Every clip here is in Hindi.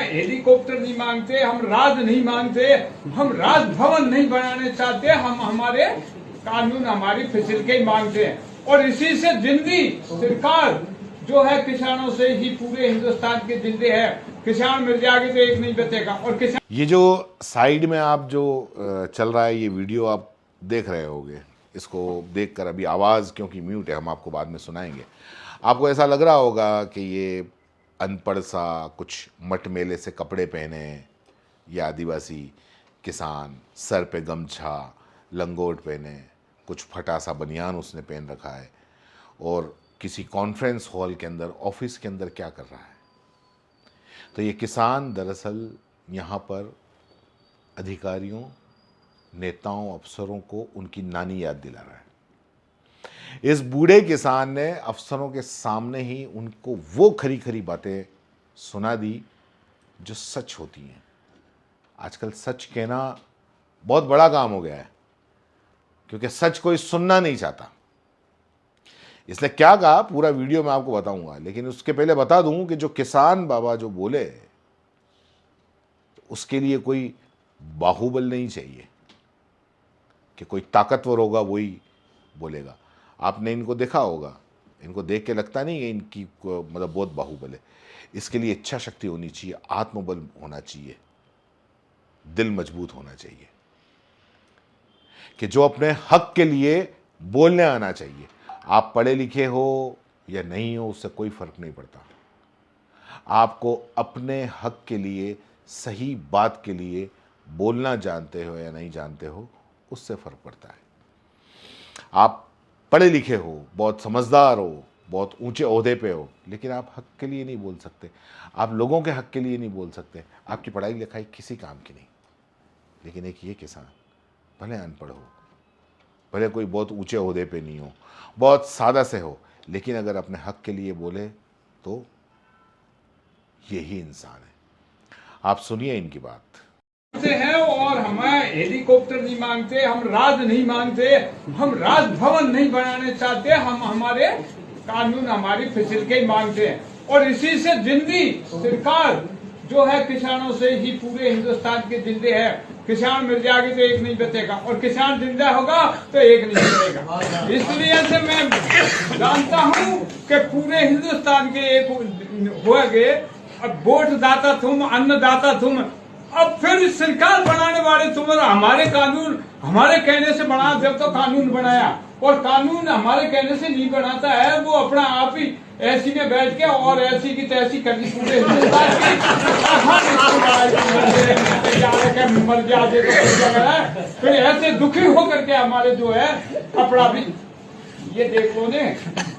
हेलीकॉप्टर नहीं मांगते, हम राज नहीं मांगते, हम राजभवन नहीं बनाने चाहते, हम हमारे कानून, हमारी फैसिलिटी मांगते हैं। और इसी से जिंदगी सरकार जो है किसानों से ही पूरे हिंदुस्तान की जिंदगी है। किसान मिल जाएंगे तो एक नहीं बचेगा। और किसान, ये जो साइड में आप जो चल रहा है ये वीडियो आप देख रहे होंगे, इसको देखकर अभी आवाज़ क्योंकि म्यूट है, हम आपको बाद में सुनाएंगे। आपको ऐसा लग रहा होगा कि ये अनपढ़ सा कुछ मट मेले से कपड़े पहने या आदिवासी किसान, सर पे गमछा लंगोट पहने, कुछ फटा सा बनियान उसने पहन रखा है और किसी कॉन्फ्रेंस हॉल के अंदर, ऑफिस के अंदर क्या कर रहा है। तो ये किसान दरअसल यहाँ पर अधिकारियों, नेताओं, अफसरों को उनकी नानी याद दिला रहा है। इस बूढ़े किसान ने अफसरों के सामने ही उनको वो खरी खरी बातें सुना दी जो सच होती हैं। आजकल सच कहना बहुत बड़ा काम हो गया है क्योंकि सच कोई सुनना नहीं चाहता। इसलिए क्या कहा पूरा वीडियो मैं आपको बताऊंगा, लेकिन उसके पहले बता दूं कि जो किसान बाबा जो बोले उसके लिए कोई बाहुबल नहीं चाहिए कि कोई ताकतवर होगा वही बोलेगा। आपने इनको देखा होगा, इनको देख के लगता नहीं है इनकी मतलब बहुत बाहुबल है। इसके लिए इच्छा शक्ति होनी चाहिए, आत्मबल होना चाहिए, दिल मजबूत होना चाहिए कि जो अपने हक के लिए बोलने आना चाहिए। आप पढ़े लिखे हो या नहीं हो उससे कोई फर्क नहीं पड़ता। आपको अपने हक के लिए, सही बात के लिए बोलना जानते हो या नहीं जानते हो उससे फर्क पड़ता है। आप पढ़े लिखे हो, बहुत समझदार हो, बहुत ऊंचे ओहदे पे हो, लेकिन आप हक के लिए नहीं बोल सकते, आप लोगों के हक के लिए नहीं बोल सकते। आपकी पढ़ाई लिखाई किसी काम की नहीं। लेकिन एक ये किसान भले अनपढ़ हो, भले कोई बहुत ऊंचे ओहदे पे नहीं हो, बहुत सादा से हो, लेकिन अगर अपने हक के लिए बोले तो यही इंसान है। आप सुनिए इनकी बात। से है। और हमें हेलीकॉप्टर नहीं मांगते, हम राज नहीं मांगते, हम राजभवन नहीं बनाने चाहते, हम हमारे कानून, हमारी फैसिलिटी मांगते हैं। और इसी से जिंदगी सरकार जो है किसानों से ही पूरे हिंदुस्तान की जिंदगी है। किसान मिल जाएंगे तो एक नहीं बचेगा, और किसान जिंदा होगा तो एक नहीं बचेगा। इसलिए से मैं जानता हूँ कि पूरे हिंदुस्तान के एक हो गए। अब वोट दाता तुम, अन्नदाता तुम, अब फिर सरकार बनाने वाले तुम। हमारे कानून हमारे कहने से बना, जब तो कानून बनाया, और कानून हमारे कहने से नहीं बनाता है, वो अपना आप ही ऐसी में बैठ के और ऐसी की तैसी कर दी पूरे हिंदुस्तान की मर जाते तो फिर ऐसे दुखी होकर के हमारे जो है कपड़ा भी ये देखो ने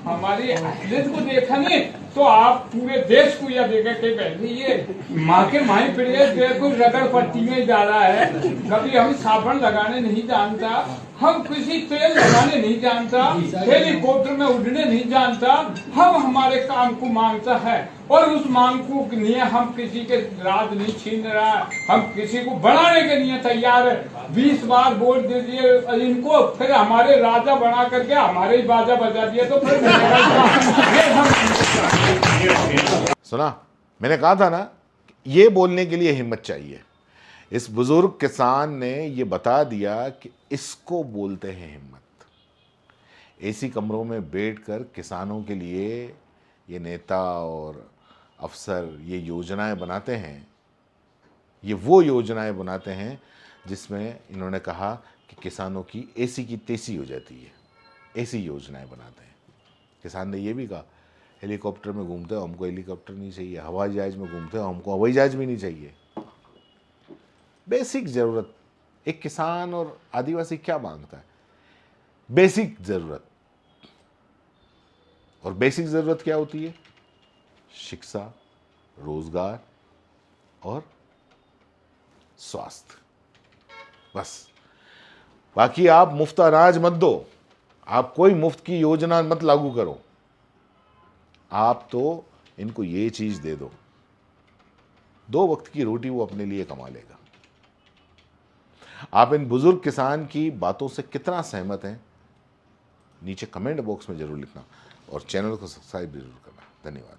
हमारी असलियत को देखा नहीं तो आप पूरे देश को यह देखा कि पहले ये माँ के माही पीड़े कोई रगड़ पट्टी में डाला है। कभी हम साबुन लगाने नहीं जानता, हम किसी तेल लगाने नहीं जानता, हेलीकॉप्टर में उड़ने नहीं जानता। हम हमारे काम को मांगता है और उस मांग को लिए हम किसी के राज नहीं छीन रहा है, हम किसी को बढ़ाने के लिए तैयार है। 20 बार वोट दे दिए इनको, फिर हमारे राजा बना करके हमारे ही बाजा बजा दिया तो फिर सुना, मैंने कहा था ना, ये बोलने के लिए हिम्मत चाहिए। इस बुजुर्ग किसान ने ये बता दिया कि इसको बोलते हैं हिम्मत। एसी कमरों में बैठकर किसानों के लिए ये नेता और अफसर ये योजनाएं बनाते हैं। ये वो योजनाएं बनाते हैं जिसमें इन्होंने कहा कि किसानों की एसी की तेसी हो जाती है। ऐसी योजनाएं बनाते हैं। किसान ने ये भी कहा हेलीकॉप्टर में घूमते हो, हमको हेलीकॉप्टर नहीं चाहिए। हवाई जहाज में घूमते हो, हमको हवाई जहाज भी नहीं चाहिए। बेसिक जरूरत एक किसान और आदिवासी क्या मांगता है? बेसिक जरूरत। और बेसिक जरूरत क्या होती है? शिक्षा, रोजगार और स्वास्थ्य, बस। बाकी आप मुफ्त अनाज मत दो, आप कोई मुफ्त की योजना मत लागू करो, आप तो इनको ये चीज दे दो, 2 वक्त की रोटी वो अपने लिए कमा लेगा। आप इन बुजुर्ग किसान की बातों से कितना सहमत हैं नीचे कमेंट बॉक्स में जरूर लिखना और चैनल को सब्सक्राइब जरूर करना। धन्यवाद।